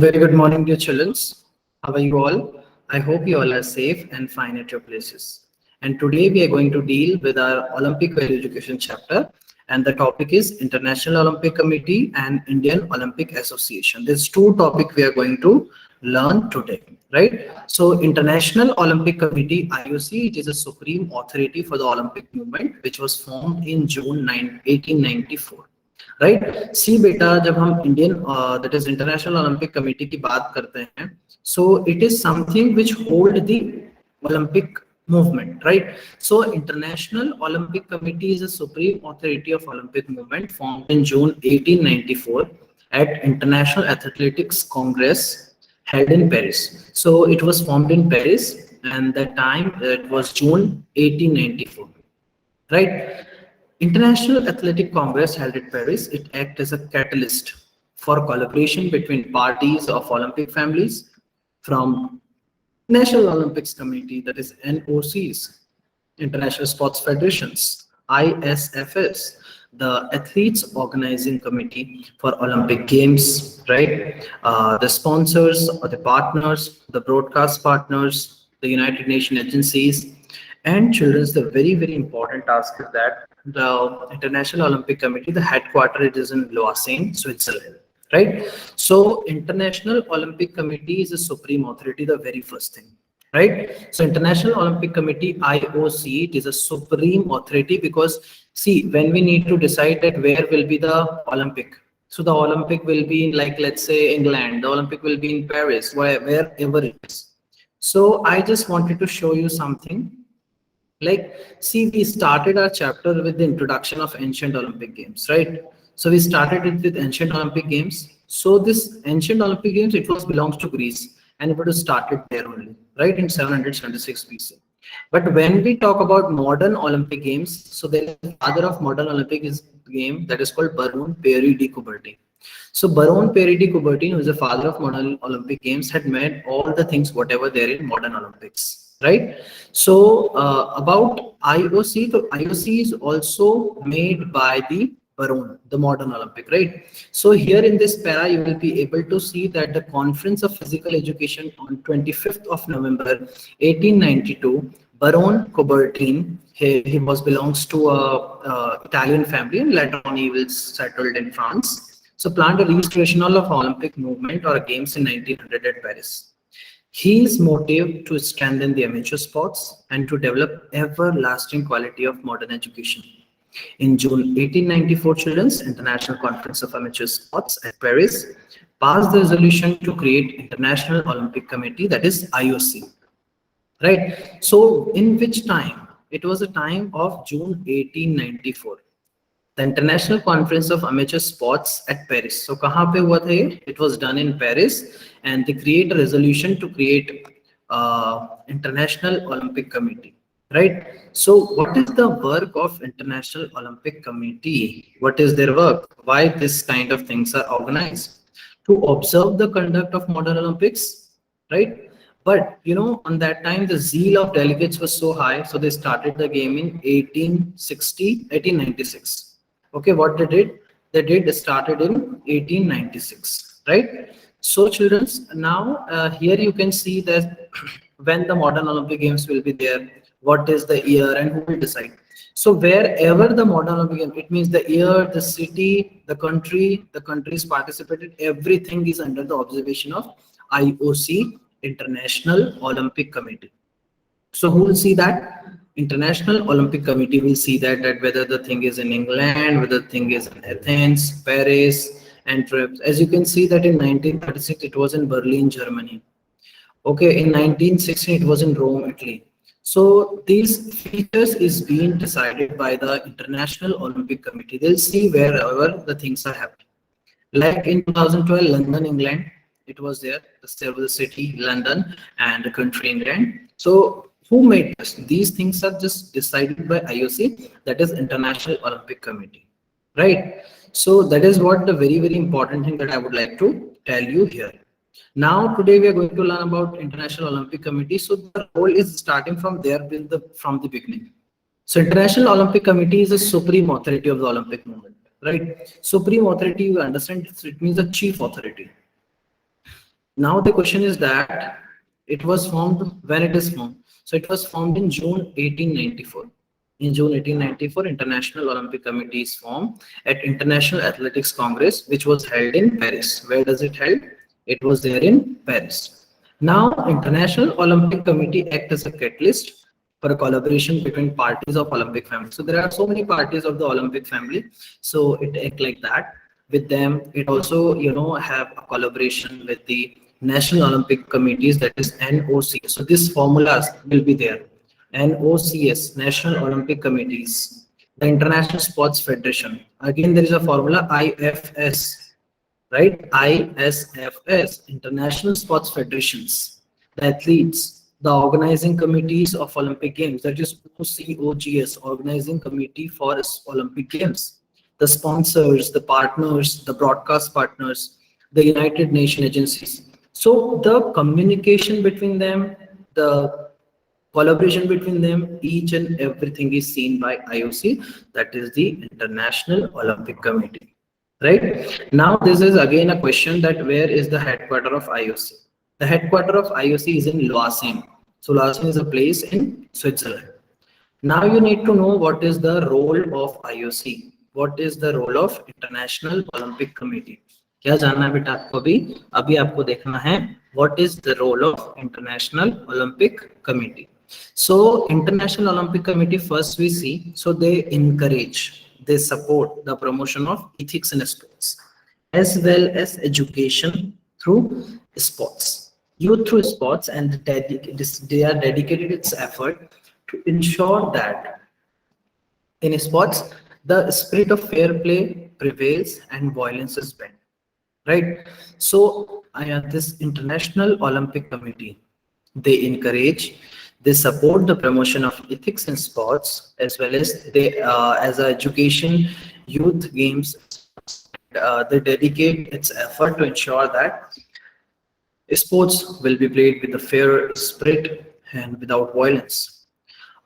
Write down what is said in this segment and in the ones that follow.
Very good morning, dear children. How are you all? I hope you all are safe and fine at your places. And today we are going to deal with our Olympic Value Education chapter, and the topic is International Olympic Committee and Indian Olympic Association. There's two topics we are going to learn today, right? So, International Olympic Committee (IOC) it is a supreme authority for the Olympic movement, which was formed in June 1894. Right सी बेटा जब हम Indian that is international Olympic committee की बात करते हैं so it is something which hold the Olympic movement, right? So International Olympic Committee is a supreme authority of Olympic movement formed in June 1894 at International Athletics Congress held in Paris. So it was formed in Paris, and that time it was June 1894, right? International Athletic Congress held at Paris, it acts as a catalyst for collaboration between parties of Olympic families from National Olympics Committee, that is NOCs, International Sports Federations, ISFs, the Athletes Organizing Committee for Olympic Games, right? The sponsors or the partners, the broadcast partners, the United Nations agencies, and children's. The very important task is that the International Olympic Committee, the headquarters it is in Lausanne, Switzerland, right? So International Olympic Committee is a supreme authority, the very first thing, right? So International Olympic Committee, IOC, it is a supreme authority because see, when we need to decide that where will be the Olympic, so the Olympic will be in, like, let's say England, the Olympic will be in Paris, wherever it is. So I just wanted to show you something. Like, see, we started our chapter with the introduction of ancient Olympic Games, right? So we started it with ancient Olympic Games. So this ancient Olympic Games, it was belongs to Greece, and it was started there only, right, in 776 BC. But when we talk about modern Olympic Games, so the father of modern Olympic is game that is called Baron Pierre de Coubertin. So Baron Pierre de Coubertin, who is the father of modern Olympic Games, had made all the things whatever there in modern Olympics, right? So about IOC, the IOC is also made by the Baron, the modern Olympic, right? So here in this para, you will be able to see that the Conference of Physical Education on 25th of November 1892, Baron Coubertin, he was belongs to a Italian family, and later on he was settled in France. So planned a restoration of Olympic movement or games in 1900 at Paris. His motive to strengthen the amateur sports and to develop everlasting quality of modern education. In June 1894, Children's International Conference of Amateur Sports at Paris passed the resolution to create International Olympic Committee, that is IOC, right? So in which time? It was a time of June 1894. The International Conference of Amateur Sports at Paris. So kahan pe hua tha ye? It was done in Paris, and they create a resolution to create International Olympic Committee, right? So what is the work of International Olympic Committee? What is their work? Why this kind of things are organized? To observe the conduct of modern Olympics, right? But you know, on that time, the zeal of delegates was so high, so they started the game in 1896. Okay, what they started in 1896, right? So children's, now here you can see that when the modern Olympic Games will be there, what is the year and who will decide. So wherever the modern Olympic Games, it means the year, the city, the countries participated, everything is under the observation of IOC, International Olympic Committee. So who will see that? International Olympic Committee will see that whether the thing is in England, whether the thing is in Athens, Paris, Antwerp. As you can see that in 1936 it was in Berlin, Germany. Okay, in 1916 it was in Rome, Italy. So these features is being decided by the International Olympic Committee. They'll see wherever the things are happening. Like in 2012, London, England, it was there. There was the city, London, and the country, England. So who made this? These things are just decided by IOC, that is International Olympic Committee, right? So that is what the very important thing that I would like to tell you here. Now today we are going to learn about International Olympic Committee. So the role is starting from there from the beginning. So International Olympic Committee is the supreme authority of the Olympic movement, right? Supreme authority, you understand, it means the chief authority. Now the question is that it was formed when it is formed. So it was formed in June 1894. In June 1894, International Olympic Committee is formed at International Athletics Congress, which was held in Paris. Where does it held? It was there in Paris. Now, International Olympic Committee act as a catalyst for a collaboration between parties of Olympic family. So there are so many parties of the Olympic family. So it act like that with them. It also, have a collaboration with the National Olympic Committees, that is NOC. So these formulas will be there. NOCS, National Olympic Committees, the International Sports Federation. Again, there is a formula IFS, right? ISFS, International Sports Federations, the athletes, the organizing committees of Olympic Games, that is OCOGS, Organizing Committee for Olympic Games, the sponsors, the partners, the broadcast partners, the United Nations agencies. So the communication between them, the collaboration between them, each and everything is seen by IOC, that is the International Olympic Committee. Right now, this is again a question that where is the headquarter of IOC? The headquarter of IOC is in Lausanne. So Lausanne is a place in Switzerland. Now you need to know what is the role of IOC. What is the role of International Olympic Committee? क्या जानना है बेटा आपको? अभी अभी आपको देखना है what is the role of International Olympic Committee. So International Olympic Committee, first we see, so they encourage, they support the promotion of ethics in sports as well as education through sports, youth through sports, and they are dedicated its effort to ensure that in sports the spirit of fair play prevails and violence is banned. Right. So this International Olympic Committee, they encourage, they support the promotion of ethics in sports as well as they as a education, youth games. They dedicate its effort to ensure that sports will be played with a fair spirit and without violence.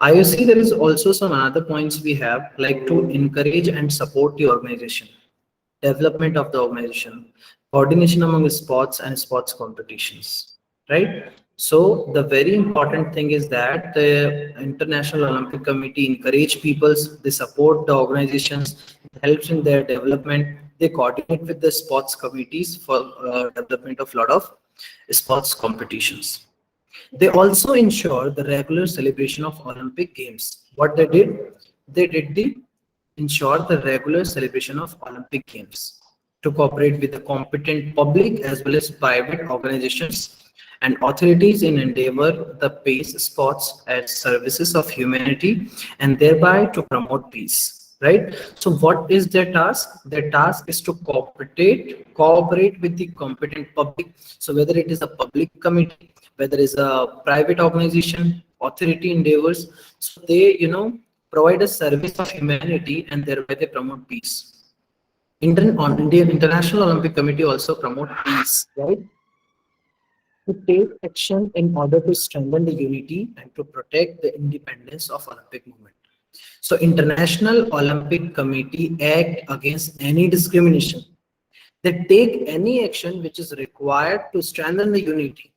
IOC, there is also some other points we have, like to encourage and support the organization, development of the organization, coordination among sports and sports competitions, right? So the very important thing is that the International Olympic Committee encourage peoples, they support the organizations, helps in their development, they coordinate with the sports committees for development of lot of sports competitions. They also ensure the regular celebration of Olympic Games. What they did the ensure the regular celebration of Olympic Games to cooperate with the competent public as well as private organizations and authorities in endeavor the pace sports as services of humanity and thereby to promote peace. Right. So what is their task? Their task is to cooperate with the competent public. So whether it is a public committee, whether it's a private organization, authority endeavors, so they provide a service of humanity and thereby they promote peace. Indian International Olympic Committee also promote peace, right? To take action in order to strengthen the unity and to protect the independence of Olympic movement. So International Olympic Committee act against any discrimination. They take any action which is required to strengthen the unity,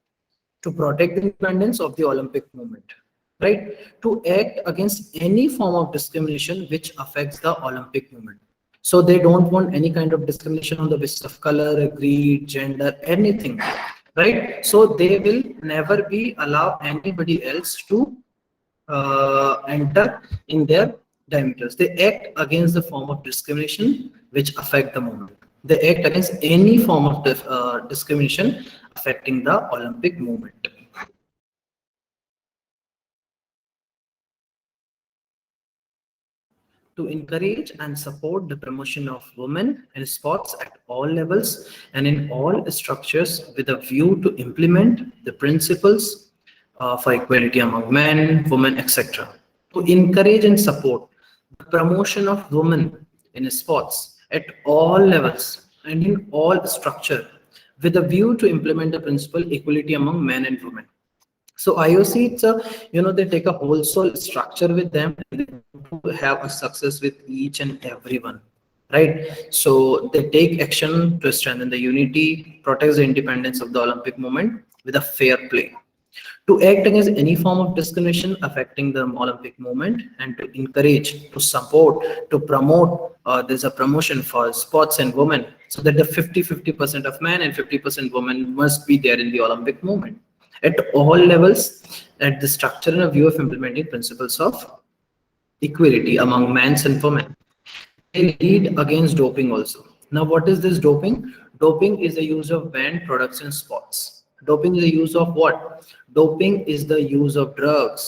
to protect the independence of the Olympic movement, right? To act against any form of discrimination which affects the Olympic movement. So they don't want any kind of discrimination on the basis of color, creed, gender, anything, right? So they will never be allow anybody else to enter in their diameters. They act against the form of discrimination which affect the movement. They act against any form of discrimination affecting the Olympic movement. To encourage and support the promotion of women in sports at all levels and in all structures with a view to implement the principles for equality among men, women, etc. To encourage and support the promotion of women in sports at all levels and in all structure with a view to implement the principle equality among men and women. So IOC, it's a, they take a whole soul structure with them to have a success with each and everyone, right? So they take action to strengthen the unity, protect the independence of the Olympic movement with a fair play, to act against any form of discrimination affecting the Olympic movement, and to encourage, to support, to promote. There's a promotion for sports and women, so that the 50% of men and 50% women must be there in the Olympic movement at all levels, at the structure and a view of implementing principles of equality among men and women. They lead against doping also. Now, what is this doping? Doping is the use of banned products in sports. Doping is the use of what? Doping is the use of drugs,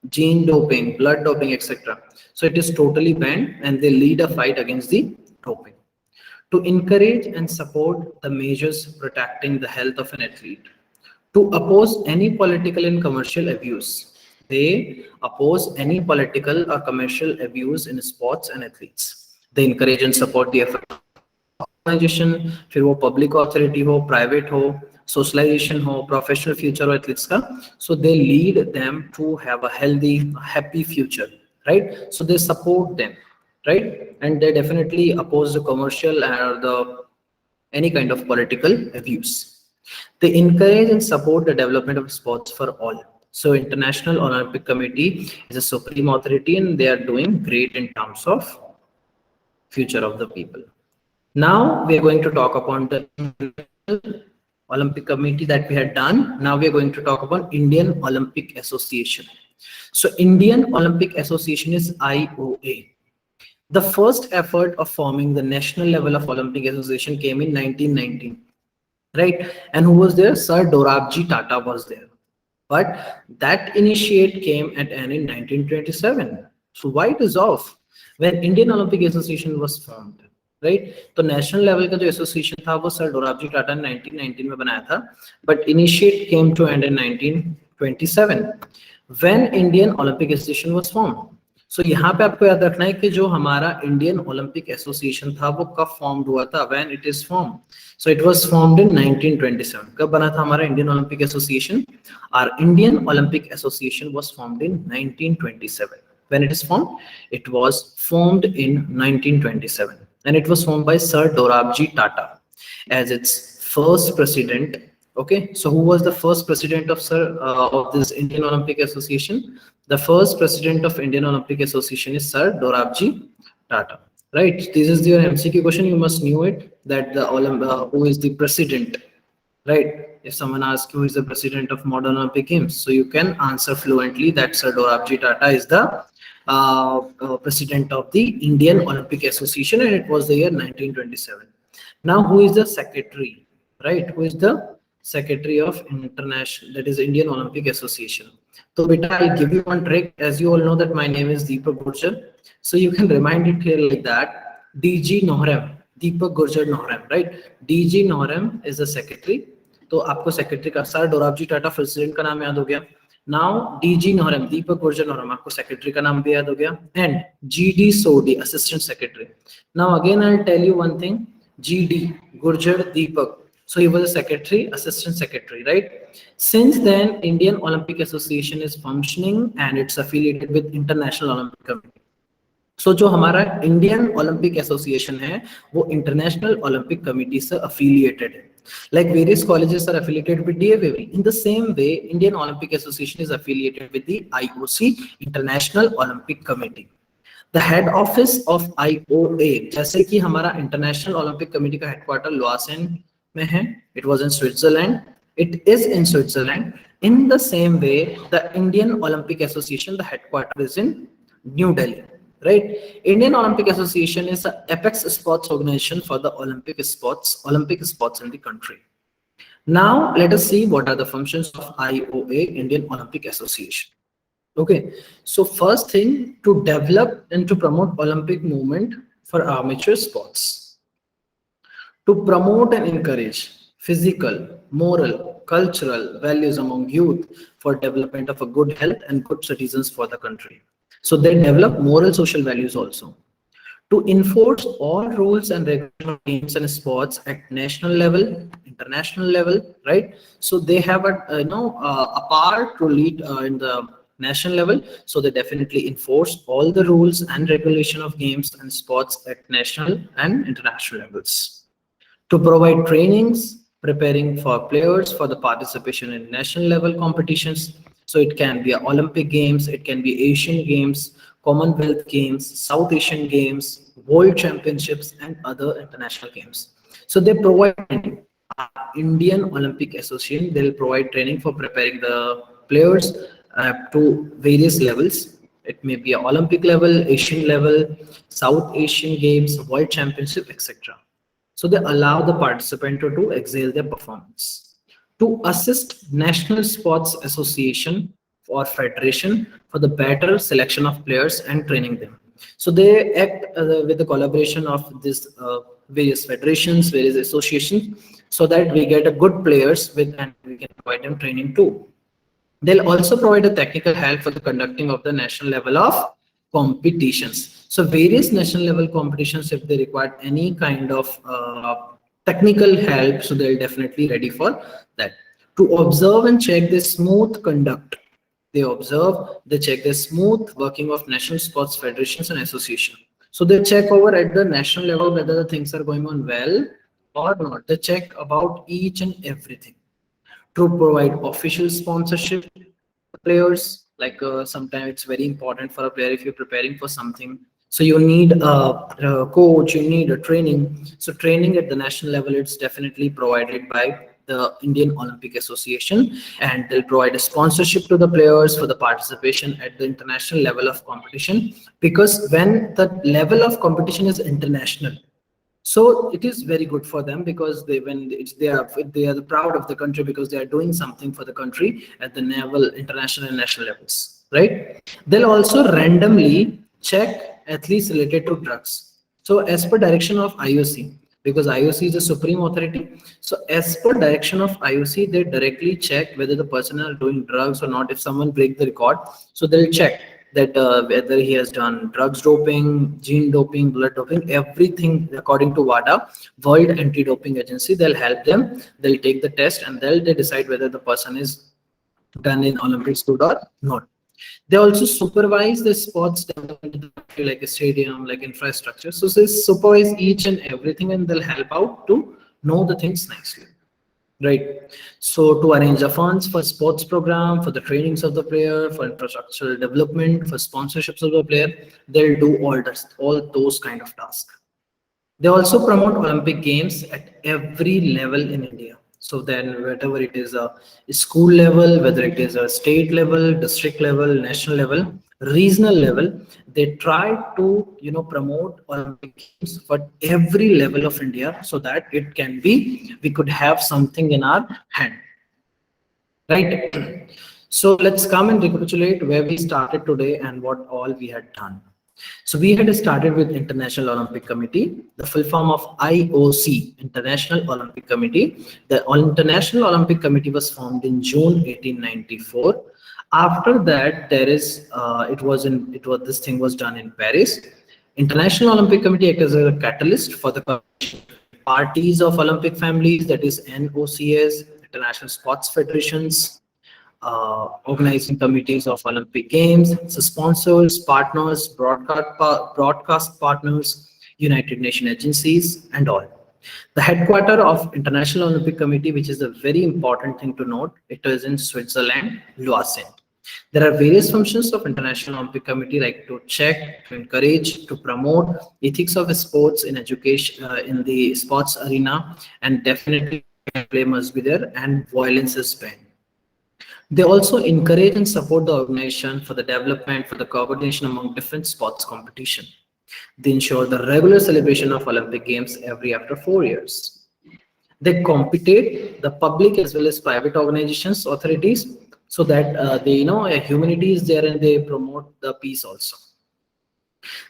gene doping, blood doping, etc. So it is totally banned, and they lead a fight against the doping. To encourage and support the measures protecting the health of an athlete, to oppose any political and commercial abuse. They oppose any political or commercial abuse in sports and athletes. They encourage and support the effort of organization, फिर वो public authority हो, private हो, socialization हो, professional future हो athletes का. So they lead them to have a healthy, happy future, right? So they support them, right? And they definitely oppose the commercial or the any kind of political abuse. They encourage and support the development of sports for all. So International Olympic Committee is a supreme authority, and they are doing great in terms of future of the people. Now we are going to talk about the International Olympic Committee that we had done. Now we are going to talk about Indian Olympic Association. So Indian Olympic Association is IOA. The first effort of forming the national level of Olympic Association came in 1919. Right? And who was there? Sir Dorabji Tata was there. But that initiate came at end in 1927. So why it is off? When Indian Olympic Association was formed, right? तो national level का जो association था वो Sir Dorabji Tata ने 1919 में बनाया था, but initiate came to end in 1927 when Indian Olympic Association was formed. So यहाँ पे आपको याद रखना है कि जो हमारा इंडियन ओलंपिक एसोसिएशन था वो कब फॉर्म्ड हुआ था, when it is form. So it was formed in 1927. कब बना था हमारा Indian Olympic Association? Our Indian Olympic Association was formed in 1927. When it is formed, it was formed in 1927, and it was formed by Sir Dorabji Tata as its first president. Okay, so who was the first president of of this Indian Olympic Association? The first president of Indian Olympic Association is Sir Dorabji Tata. Right? This is your MCQ question. You must know it, that the who is the president. Right? If someone asks you who is the president of modern Olympic Games, so you can answer fluently that Sir Dorabji Tata is the president of the Indian Olympic Association, and it was the year 1927. Now, who is the secretary? Right? Who is the secretary of international, that is Indian Olympic Association? So beta, I'll give you one trick. As you all know that my name is Deepak Gurjar, so you can remind it here like that. DG Nohram, Deepak Gurjar Nohram, right? DG Nohram is the secretary. तो आपको secretary का sir डोराबजी Tata president का नाम याद हो गया. Now DG नोहरम, दीपक गुर्जर नोहरम, आपको सेक्रेटरी का नाम भी याद हो गया. And GD Sodhi, assistant secretary. Now again I will tell you one thing. GD Gurjar Deepak, so he was a secretary, assistant secretary, right? Since then, Indian Olympic Association is functioning and it's affiliated with International Olympic Committee. So जो हमारा Indian Olympic Association है वो International Olympic Committee से affiliated है. Like various colleges are affiliated with DFAV. In the same way, Indian Olympic Association is affiliated with the IOC, International Olympic Committee. The head office of IOA, जैसे कि हमारा International Olympic Committee का headquarter Lausanne में है, it was in Switzerland, it is in Switzerland. In the same way, the Indian Olympic Association, the headquarter is in New Delhi. Right? Indian Olympic Association is an apex sports organization for the Olympic sports in the country. Now let us see what are the functions of IOA, Indian Olympic Association. Okay, so first thing, to develop and to promote Olympic movement for amateur sports, to promote and encourage physical, moral, cultural values among youth for development of a good health and good citizens for the country. So they develop moral social values also. To enforce all rules and regulations of games and sports at national level, international level, right? So they have a part to lead in the national level, so they definitely enforce all the rules and regulation of games and sports at national and international levels. To provide trainings, preparing for players for the participation in national level competitions. So it can be Olympic Games, it can be Asian Games, Commonwealth Games, South Asian Games, World Championships, and other international games. So they provide training. Indian Olympic Association, they'll provide training for preparing the players to various levels. It may be Olympic level, Asian level, South Asian Games, World Championship, etc. So they allow the participant to excel their performance. To assist National Sports Association or Federation for the better selection of players and training them. So they act with the collaboration of these various federations, various associations, so that we get a good players with and we can provide them training too. They'll also provide a technical help for the conducting of the national level of competitions. So various national level competitions, if they require any kind of technical help, so they'll definitely ready for that. To observe and check the smooth conduct, they observe, they check the smooth working of national sports federations and association. So they check over at the national level whether the things are going on well or not. They check about each and everything to provide official sponsorship to players. Like sometimes it's very important for a player if you're preparing for something. So you need a coach, you need a training. So training at the national level, it's definitely provided by the Indian Olympic Association, and they'll provide a sponsorship to the players for the participation at the international level of competition. Because when the level of competition is international, so it is very good for them, because they are proud of the country, because they are doing something for the country at the level, international and national levels, right? They'll also randomly check athletes related to drugs. So as per direction of IOC, because IOC is a supreme authority, so as per direction of IOC, they directly check whether the person are doing drugs or not. If someone break the record, so they'll check that whether he has done drugs doping, gene doping, blood doping, everything according to WADA, World Anti-Doping Agency. They'll help them. They'll take the test and they decide whether the person is done in Olympics good or not. They also supervise the sports development, like a stadium, like infrastructure. So they supervise each and everything, and they'll help out to know the things nicely. Right. So to arrange the funds for sports program, for the trainings of the player, for infrastructural development, for sponsorships of the player, they'll do all those kind of tasks. They also promote Olympic Games at every level in India. So then whatever it is a school level, whether it is a state level, district level, national level, regional level, they try to promote Olympic Games for every level of India, so that it can be, we could have something in our hand. Right. So let's come and recapitulate where we started today and what all we had done. So we had started with International Olympic Committee, the full form of IOC, International Olympic Committee. The International Olympic Committee was formed in June 1894. After that, this thing was done in Paris. International Olympic Committee acted as a catalyst for the parties of Olympic families, that is NOCs, International Sports Federations, organizing committees of Olympic Games, sponsors, partners, broadcast partners, United Nations agencies, and all. The headquarters of International Olympic Committee, which is a very important thing to note, it is in Switzerland, Lausanne. There are various functions of International Olympic Committee, like to check, to encourage, to promote ethics of sports in education, in the sports arena, and definitely play must be there, and violence is banned. They also encourage and support the organization for the development, for the coordination among different sports competition. They ensure the regular celebration of Olympic Games after 4 years. They compete the public as well as private organizations, authorities, so that humanity is there, and they promote the peace also.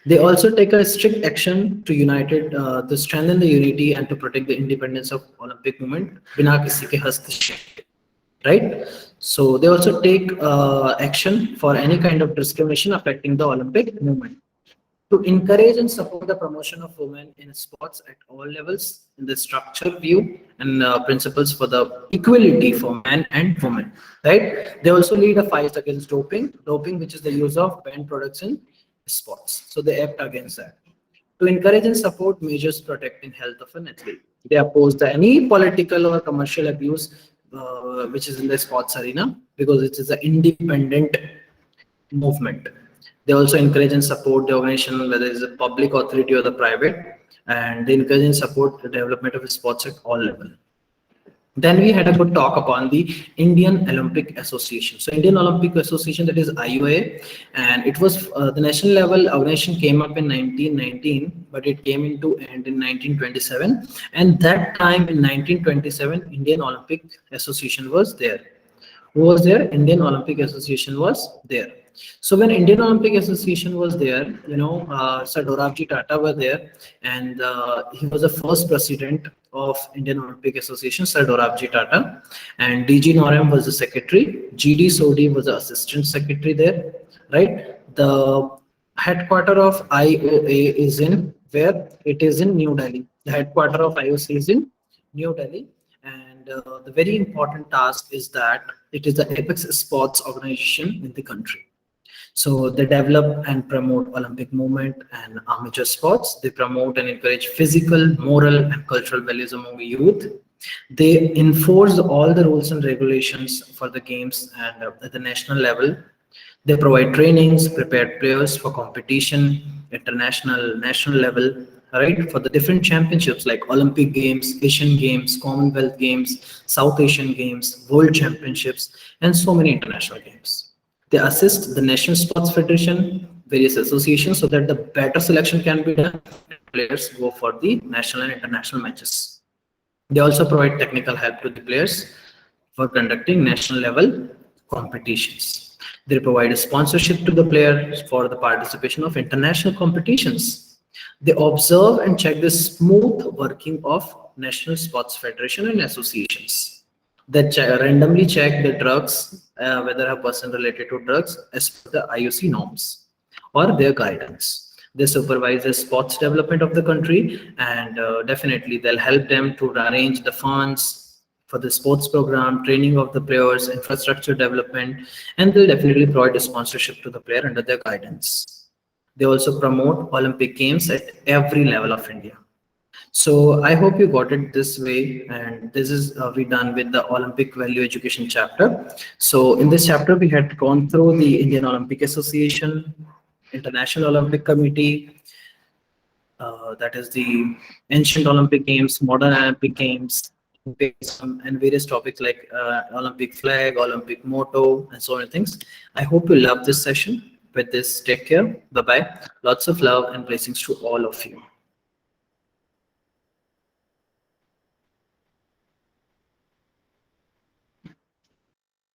They also take a strict action to strengthen the unity and to protect the independence of Olympic movement. बिना किसी के हस्तक्षेप, right? So they also take action for any kind of discrimination affecting the Olympic movement. to encourage and support the promotion of women in sports at all levels in the structure view and principles for the equality for men and women, right? They also lead a fight against doping, which is the use of banned products in sports. So they act against that. To encourage and support measures protecting health of an athlete. They oppose any political or commercial abuse which is in the sports arena because it is an independent movement. They also encourage and support the organization, whether it's a public authority or the private, and they encourage and support the development of sports at all levels. Then we had a good talk upon the Indian Olympic Association. So Indian Olympic Association, that is IOA, and it was the national level organization came up in 1919, but it came into end in 1927. And that time in 1927, Indian Olympic Association was there. Who was there? Indian Olympic Association was there. So when Indian Olympic Association was there, Sir Dorabji Tata were there, and he was the first president of Indian Olympic Association, Sir Dorabji Tata, and DG Norem was the secretary. GD Sodhi was the assistant secretary there, right? The headquarter of IOA is in where? It is in New Delhi. The headquarter of IOC is in New Delhi. And the very important task is that it is the apex sports organization in the country. So they develop and promote Olympic movement and amateur sports. They promote and encourage physical, moral, and cultural values among the youth. They enforce all the rules and regulations for the games and at the national level. They provide trainings, prepare players for competition, international, national level, right? For the different championships like Olympic Games, Asian Games, Commonwealth Games, South Asian Games, World Championships, and so many international games. They assist the National Sports Federation, various associations, so that the better selection can be done. Players go for the national and international matches. They also provide technical help to the players for conducting national level competitions. They provide a sponsorship to the players for the participation of international competitions. They observe and check the smooth working of National Sports Federation and associations. They randomly check the drugs, whether a person related to drugs as per the IOC norms or their guidance. They supervise the sports development of the country, and definitely they'll help them to arrange the funds for the sports program, training of the players, infrastructure development, and they'll definitely provide a sponsorship to the player under their guidance. They also promote Olympic Games at every level of India. So I hope you got it this way, and this is we done with the Olympic Value Education chapter. So in this chapter, we had gone through the Indian Olympic Association, International Olympic Committee, that is the ancient Olympic Games, modern Olympic Games, and various topics like Olympic flag, Olympic motto, and so many things. I hope you love this session. With this, take care. Bye-bye. Lots of love and blessings to all of you.